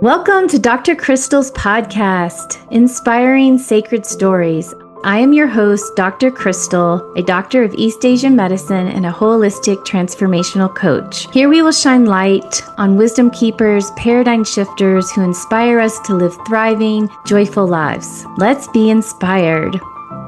Welcome to Dr. Crystal's podcast, Inspiring Sacred Stories. I am your host, Dr. Crystal, a doctor of East Asian medicine and a holistic transformational coach. Here we will shine light on wisdom keepers, paradigm shifters who inspire us to live thriving, joyful lives. Let's be inspired.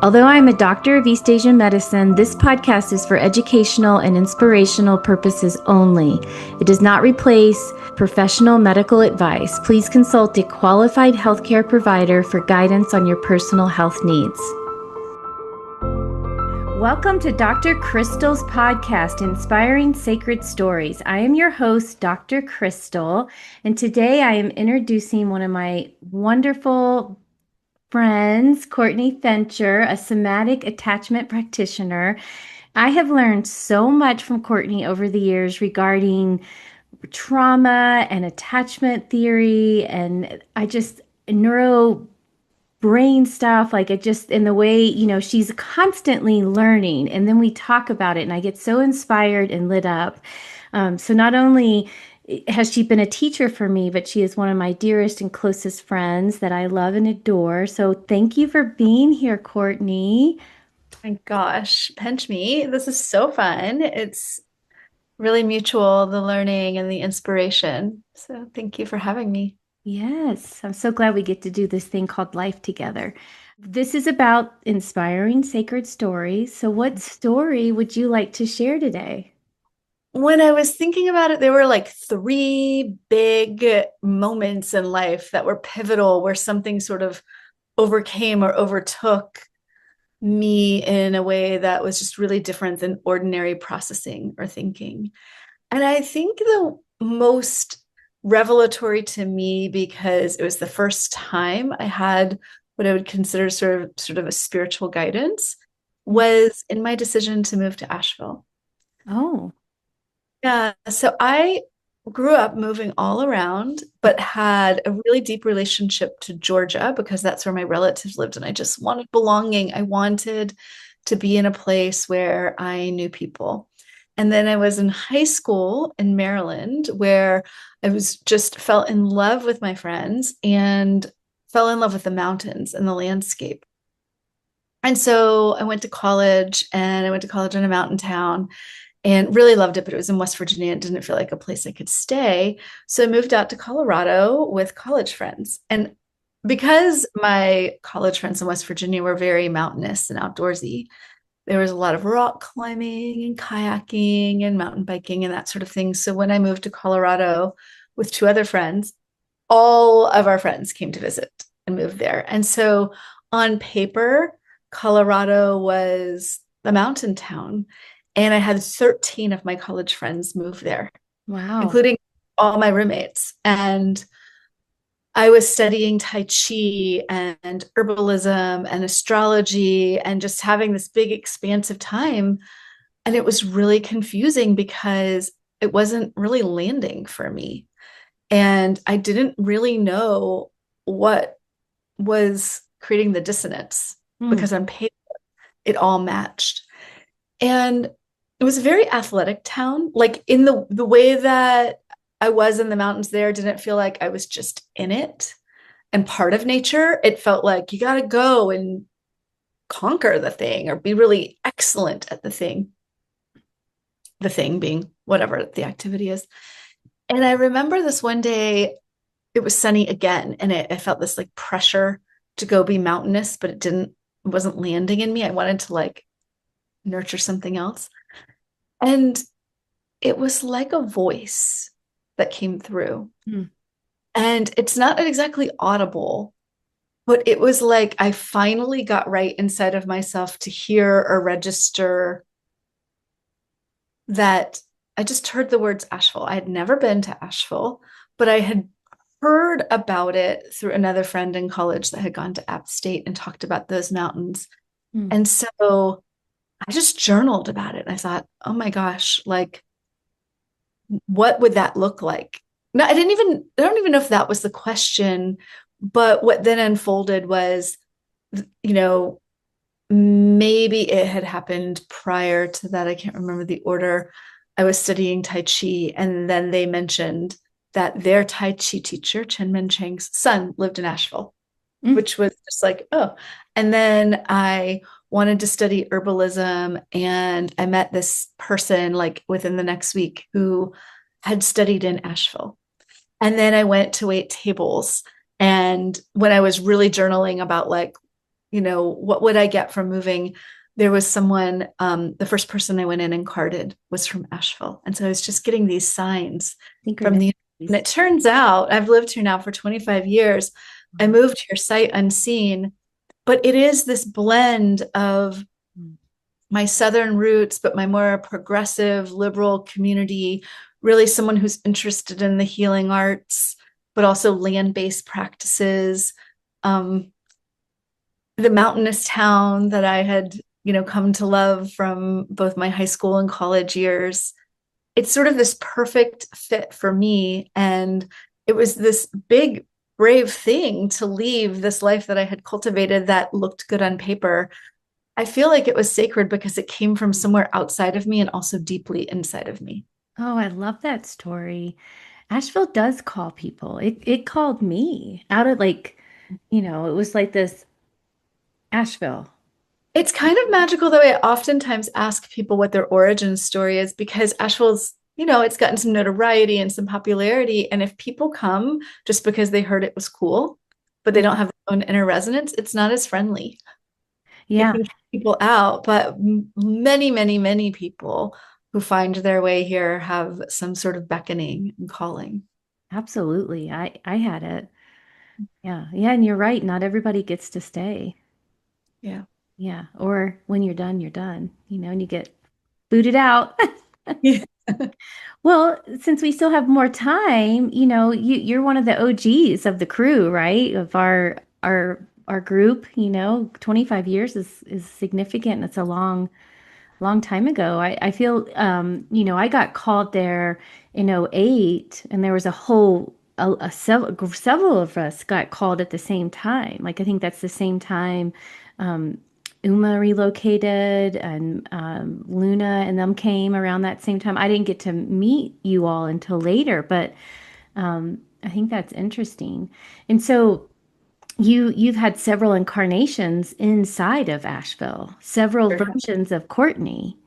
Although I am a doctor of East Asian medicine, this podcast is for educational and inspirational purposes only. It does not replace professional medical advice. Please consult a qualified healthcare provider for guidance on your personal health needs. Welcome to Dr. Crystal's podcast, Inspiring Sacred Stories. I am your host, Dr. Crystal, and today I am introducing one of my wonderful friends, Courtney Fincher, a somatic attachment practitioner. I have learned so much from Courtney over the years regarding trauma and attachment theory, and neuro brain stuff, like it just in the way, she's constantly learning, and then we talk about it and I get so inspired and lit up. So not only has she been a teacher for me, but she is one of my dearest and closest friends that I love and adore. So thank you for being here, Courtney. My gosh, pinch me. This is so fun. It's really mutual, the learning and the inspiration. So thank you for having me. Yes, I'm so glad we get to do this thing called life together. This is about inspiring sacred stories. So what story would you like to share today? When I was thinking about it, there were like three big moments in life that were pivotal where something sort of overcame or overtook me in a way that was just really different than ordinary processing or thinking. And I think the most revelatory to me, because it was the first time I had what I would consider sort of a spiritual guidance, was in my decision to move to Asheville. Oh, Yeah, so I grew up moving all around, but had a really deep relationship to Georgia because that's where my relatives lived, and I just wanted belonging. I wanted to be in a place where I knew people. And then I was in high school in Maryland where I was just fell in love with my friends and fell in love with the mountains and the landscape. And so I went to college, and I went to college in a mountain town and really loved it, but it was in West Virginia and didn't feel like a place I could stay. So I moved out to Colorado with college friends. And because my college friends in West Virginia were very mountainous and outdoorsy, there was a lot of rock climbing and kayaking and mountain biking and that sort of thing. So when I moved to Colorado with two other friends, all of our friends came to visit and moved there. And so on paper, Colorado was a mountain town. And I had 13 of my college friends move there, wow. including all my roommates. And I was studying Tai Chi and herbalism and astrology and just having this big expansive time. And it was really confusing because it wasn't really landing for me. And I didn't really know what was creating the dissonance Hmm. because on paper, it all matched. And it was a very athletic town. Like in the way that I was in the mountains there, didn't feel like I was just in it and part of nature. It felt like you got to go and conquer the thing or be really excellent at the thing being whatever the activity is. And I remember this one day, it was sunny again, and I felt this like pressure to go be mountainous, but it wasn't landing in me. I wanted to like nurture something else. And it was like a voice that came through. Hmm. And it's not exactly audible, but it was like I finally got right inside of myself to hear or register that I just heard the words Asheville. I had never been to Asheville, but I had heard about it through another friend in college that had gone to App State and talked about those mountains. Hmm. And so I just journaled about it. I thought, oh my gosh, like, what would that look like? No, I don't even know if that was the question, but what then unfolded was, you know, maybe it had happened prior to that. I can't remember the order. I was studying Tai Chi, and then they mentioned that their Tai Chi teacher, Chen Min Cheng's son, lived in Asheville, Mm, which was just like, oh. And then I wanted to study herbalism, and I met this person like within the next week who had studied in Asheville. And then I went to wait tables. And when I was really journaling about like, what would I get from moving? There was someone, the first person I went in and carded was from Asheville. And so I was just getting these signs from and synchronicities. it turns out I've lived here now for 25 years. I moved here sight unseen, but it is this blend of Mm. my Southern roots, but my more progressive, liberal community, really someone who's interested in the healing arts, but also land-based practices. Um, the mountainous town that I had, come to love from both my high school and college years. It's sort of this perfect fit for me. And it was this big, brave thing to leave this life that I had cultivated that looked good on paper. I feel like it was sacred because it came from somewhere outside of me and also deeply inside of me. Oh, I love that story. Asheville does call people. It called me out of like, it was like this Asheville. It's kind of magical that I oftentimes ask people what their origin story is because Asheville's, it's gotten some notoriety and some popularity. And if people come just because they heard it was cool, but they Yeah. don't have their own inner resonance, it's not as friendly. It Yeah, can keep people out. But many, many, many people who find their way here have some sort of beckoning and calling. absolutely. I had it. Yeah. Yeah, and you're right. Not everybody gets to stay. Yeah. Yeah. Or when you're done, you're done, and you get booted out. Yeah. Well, since we still have more time, you're one of the OGs of the crew, right? Of our group, 25 years is significant and it's a long time ago. I feel I got called there in '08, and there was several of us got called at the same time. Like I think that's the same time um Uma relocated and Luna and them came around that same time. I didn't get to meet you all until later, but I think that's interesting. And so you've had several incarnations inside of Asheville, several Sure. versions of Courtney.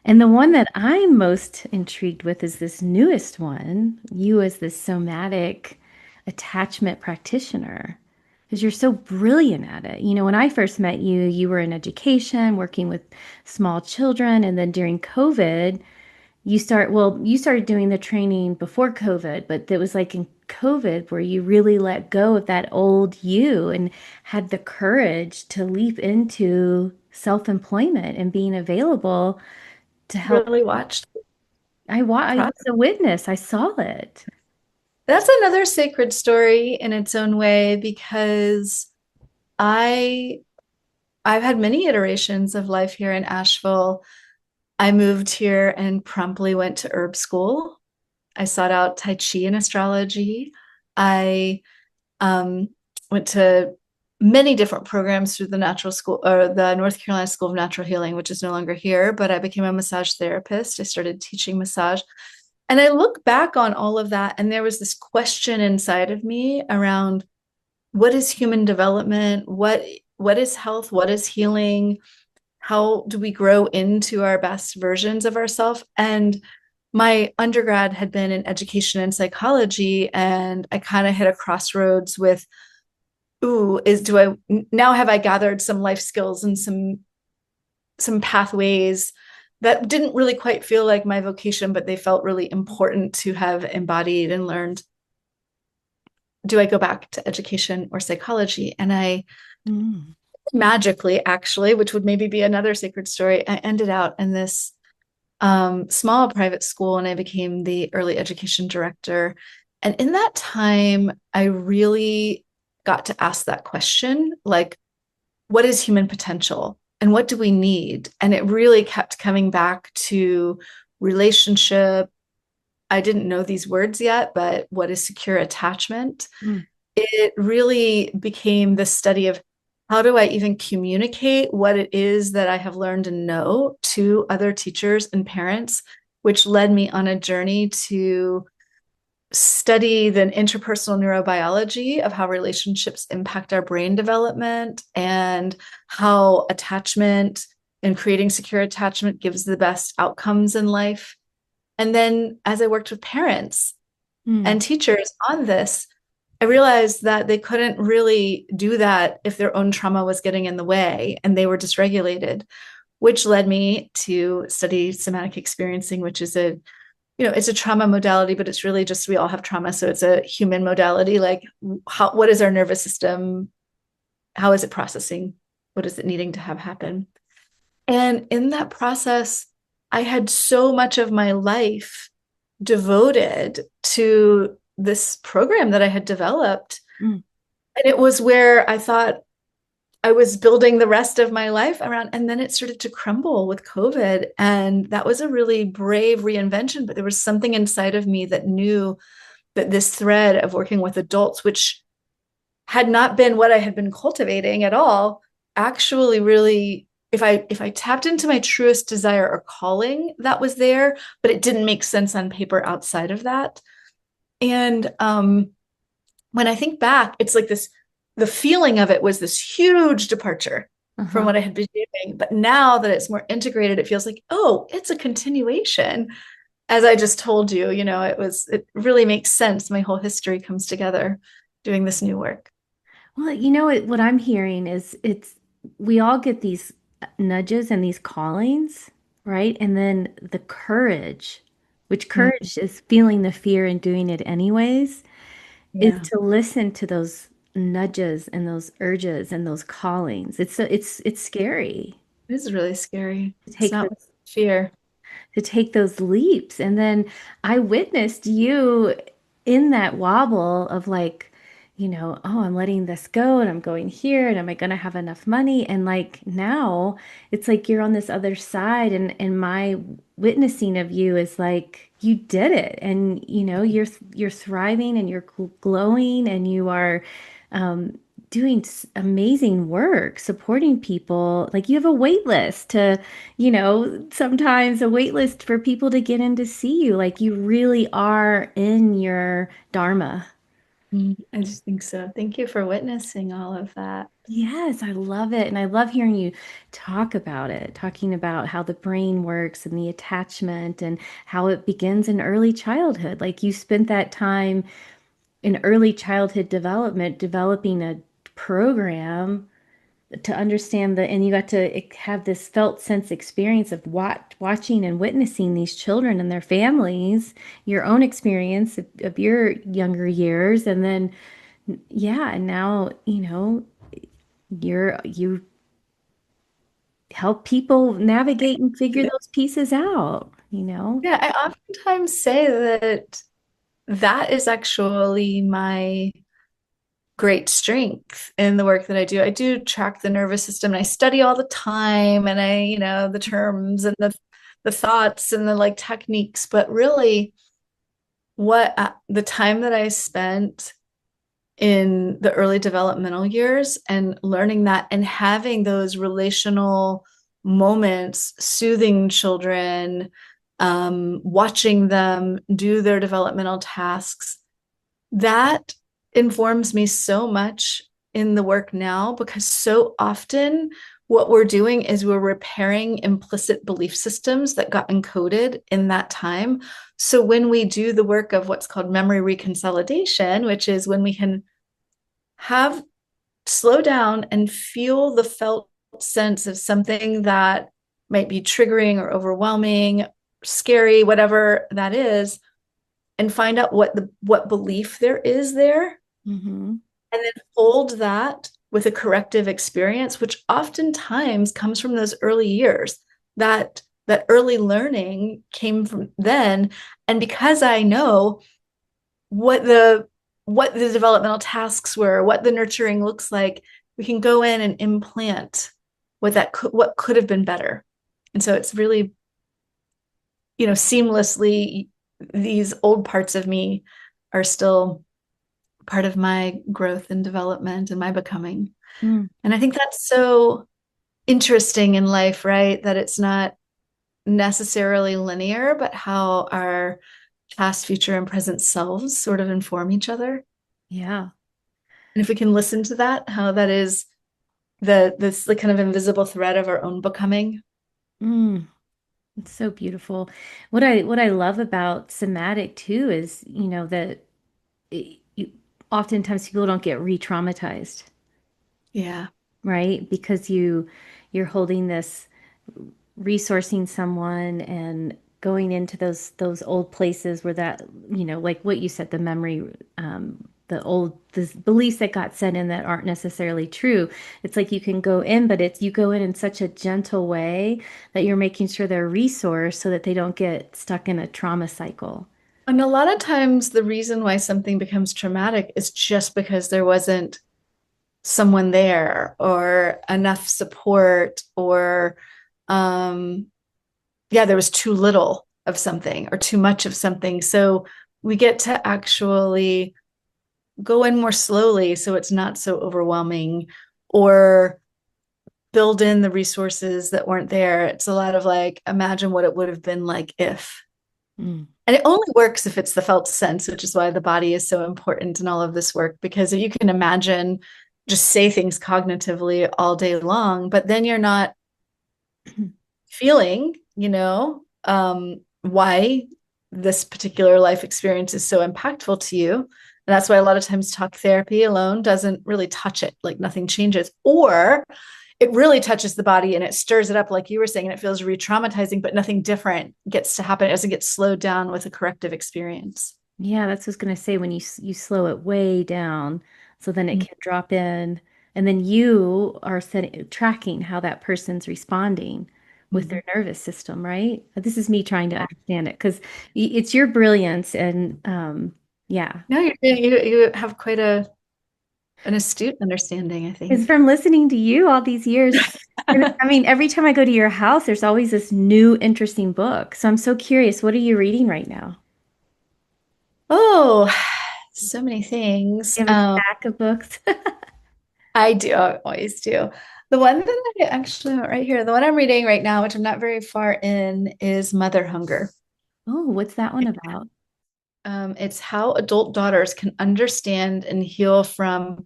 And the one that I'm most intrigued with is this newest one, you as this somatic attachment practitioner, because you're so brilliant at it. When I first met you, you were in education, working with small children, and then during COVID, you started doing the training before COVID, but it was like in COVID where you really let go of that old you and had the courage to leap into self-employment and being available to help. Really watched I the was a witness. I saw it. That's another sacred story in its own way because I I've had many iterations of life here in Asheville. I moved here and promptly went to herb school. I sought out Tai Chi and astrology. I um, went to many different programs through the natural school or the North Carolina School of Natural Healing, which is no longer here, but I became a massage therapist. I started teaching massage. And I look back on all of that, and there was this question inside of me around what is human development? What is health? What is healing? How do we grow into our best versions of ourselves? And my undergrad had been in education and psychology, and I kind of hit a crossroads with, ooh, is do I now have I gathered some life skills and some pathways that didn't really quite feel like my vocation, but they felt really important to have embodied and learned. Do I go back to education or psychology? And I Mm. magically, actually, which would maybe be another sacred story, I ended out in this small private school and I became the early education director. And in that time, I really got to ask that question, like, what is human potential and what do we need? And it really kept coming back to relationship. I didn't know these words yet, but what is secure attachment? Mm. It really became the study of how do I even communicate what it is that I have learned and know to other teachers and parents, which led me on a journey to study the interpersonal neurobiology of how relationships impact our brain development and how attachment and creating secure attachment gives the best outcomes in life. And then as I worked with parents Mm. and teachers on this, I realized that they couldn't really do that if their own trauma was getting in the way and they were dysregulated, which led me to study somatic experiencing, which is it's a trauma modality, but it's really just we all have trauma. So it's a human modality. Like, what is our nervous system? How is it processing? What is it needing to have happen? And in that process, I had so much of my life devoted to this program that I had developed. Mm. And it was where I thought I was building the rest of my life around. And then it started to crumble with COVID. And that was a really brave reinvention. But there was something inside of me that knew that this thread of working with adults, which had not been what I had been cultivating at all, actually really, if I tapped into my truest desire or calling, that was there, but it didn't make sense on paper outside of that. And when I think back, it's like this, the feeling of it was this huge departure from Uh-huh. what I had been doing. But now that it's more integrated, it feels like, oh, it's a continuation. As I just told you, it really makes sense. My whole history comes together doing this new work. Well, what I'm hearing is we all get these nudges and these callings, right? And then the courage, which Mm, courage is feeling the fear and doing it anyways, is yeah, to listen to those nudges and those urges and those callings. It's scary it is really scary. to It's take not those fear. leaps. And then I witnessed you in that wobble of like, oh, I'm letting this go and I'm going here and am I going to have enough money? And like now it's like you're on this other side and my witnessing of you is like you did it and you're thriving and you're glowing and you are um doing amazing work supporting people. Like you have a wait list to sometimes a wait list for people to get in to see you. Like you really are in your dharma. I just think so. Thank you for witnessing all of that. Yes, I love it. And I love hearing you talk about it, talking about how the brain works and the attachment and how it begins in early childhood. Like you spent that time in early childhood development, developing a program to understand and you got to have this felt sense experience of watching and witnessing these children and their families, your own experience of your younger years, and then yeah, and now you help people navigate and figure those pieces out. Yeah, I oftentimes say that that is actually my great strength in the work that I do. I do track the nervous system and I study all the time and the terms and the thoughts and the like techniques, but really what the time that I spent in the early developmental years and learning that and having those relational moments, soothing children, watching them do their developmental tasks, that informs me so much in the work now because so often what we're doing is we're repairing implicit belief systems that got encoded in that time. So when we do the work of what's called memory reconsolidation, which is when we can have slow down and feel the felt sense of something that might be triggering or overwhelming, scary, whatever that is, and find out what belief there is there, Mm-hmm. and then hold that with a corrective experience, which oftentimes comes from those early years. That early learning came from then, and because I know what the developmental tasks were, what the nurturing looks like, we can go in and implant what could have been better. And so it's really, seamlessly these old parts of me are still part of my growth and development and my becoming. Mm. And I think that's so interesting in life, right? That it's not necessarily linear, but how our past, future, and present selves sort of inform each other. Yeah. And if we can listen to that, how that is the kind of invisible thread of our own becoming. Mm, it's so beautiful. What I love about somatic too is, that oftentimes people don't get re-traumatized, Yeah. right? Because you're holding this resourcing someone and going into those old places where that, like what you said, the memory, the beliefs that got set in that aren't necessarily true. It's like you can go in, but you go in such a gentle way that you're making sure they're resourced so that they don't get stuck in a trauma cycle. And a lot of times the reason why something becomes traumatic is just because there wasn't someone there or enough support or um yeah, there was too little of something or too much of something. So we get to actually go in more slowly so it's not so overwhelming or build in the resources that weren't there. It's a lot of like, imagine what it would have been like if. Mm. And it only works if it's the felt sense, which is why the body is so important in all of this work, because you can imagine just say things cognitively all day long, but then you're not feeling, why this particular life experience is so impactful to you. And that's why a lot of times talk therapy alone doesn't really touch it, like nothing changes. Or it really touches the body and it stirs it up, like you were saying, and it feels re traumatizing, but nothing different gets to happen. It doesn't get slowed down with a corrective experience. Yeah, that's what I was gonna say when you slow it way down, so then it Mm-hmm. can drop in, and then you are tracking how that person's responding with Mm-hmm. their nervous system, right? This is me trying to understand it because it's your brilliance, and yeah, No, you have quite an astute understanding, I because think. from listening to you all these years, and I mean, every time I go to your house, there's always this new interesting book. So I'm so curious, what are you reading right now? Oh, so many things. You have a stack of books. I do, I always do. The one that I actually right here, the one I'm reading right now, which I'm not very far in, is Mother Hunger. Oh, what's that one about? It's how adult daughters can understand and heal from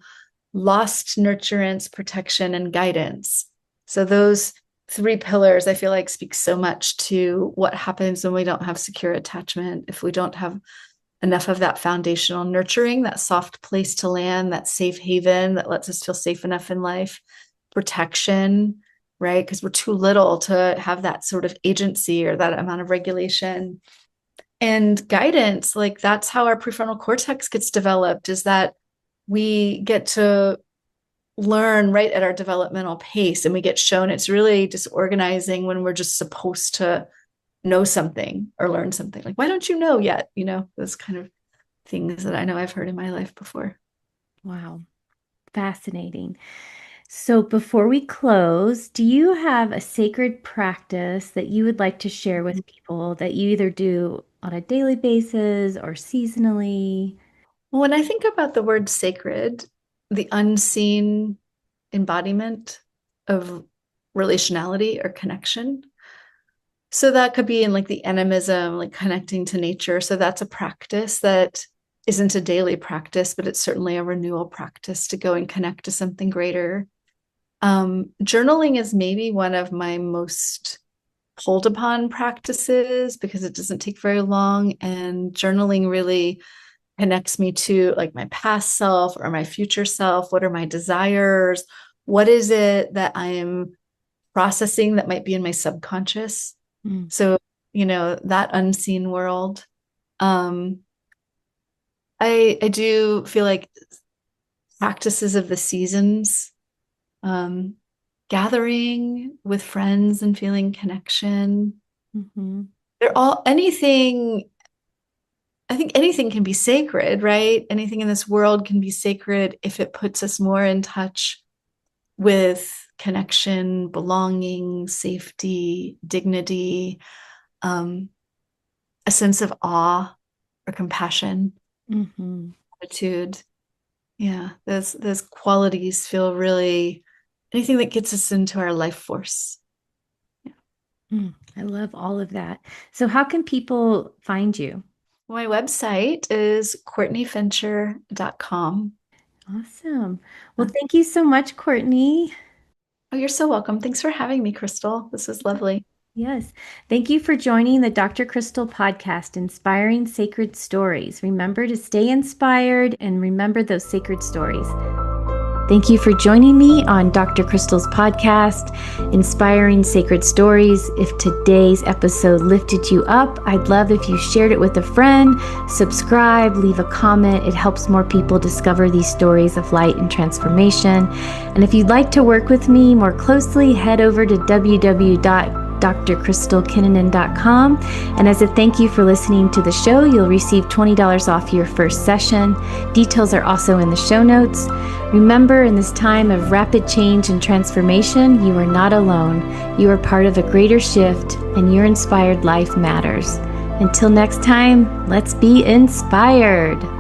lost nurturance, protection, and guidance. So those three pillars, I feel like, speak so much to what happens when we don't have secure attachment, if we don't have enough of that foundational nurturing, that soft place to land, that safe haven that lets us feel safe enough in life, protection, right? Because we're too little to have that sort of agency or that amount of regulation. And guidance, like that's how our prefrontal cortex gets developed, is that we get to learn right at our developmental pace and we get shown it's really disorganizing when we're just supposed to know something or learn something. Like, why don't you know yet? Those kind of things that I know I've heard in my life before. Wow. Fascinating. So before we close, do you have a sacred practice that you would like to share with people that you either do on a daily basis or seasonally? When I think about the word sacred, the unseen embodiment of relationality or connection. So that could be in like the animism, like connecting to nature. So that's a practice that isn't a daily practice, but it's certainly a renewal practice to go and connect to something greater. Journaling is maybe one of my most pulled upon practices because it doesn't take very long. And journaling really connects me to like my past self or my future self. What are my desires? What is it that I am processing that might be in my subconscious? Mm, So, that unseen world. Um, I do feel like practices of the seasons, um, gathering with friends and feeling connection. mhm, They're all anything, I think anything can be sacred, right? Anything in this world can be sacred if it puts us more in touch with connection, belonging, safety, dignity, um, a sense of awe or compassion, mhm, gratitude. Yeah, those qualities feel really anything that gets us into our life force. mm. I love all of that. So how can people find you? My website is courtneyfincher.com. Awesome. Well, thank you so much, Courtney. Oh, you're so welcome. Thanks for having me, Crystal. This was lovely. Yes. Thank you for joining the Dr. Crystal podcast, Inspiring Sacred Stories. Remember to stay inspired and remember those sacred stories. Thank you for joining me on Dr. Crystal's podcast, Inspiring Sacred Stories. If today's episode lifted you up, I'd love if you shared it with a friend, subscribe, leave a comment. It helps more people discover these stories of light and transformation. And if you'd like to work with me more closely, head over to www.drcrystalkinnanen.com. And as a thank you for listening to the show, you'll receive $20 off your first session. Details are also in the show notes. Remember, in this time of rapid change and transformation, you are not alone. You are part of a greater shift, and your inspired life matters. Until next time, let's be inspired.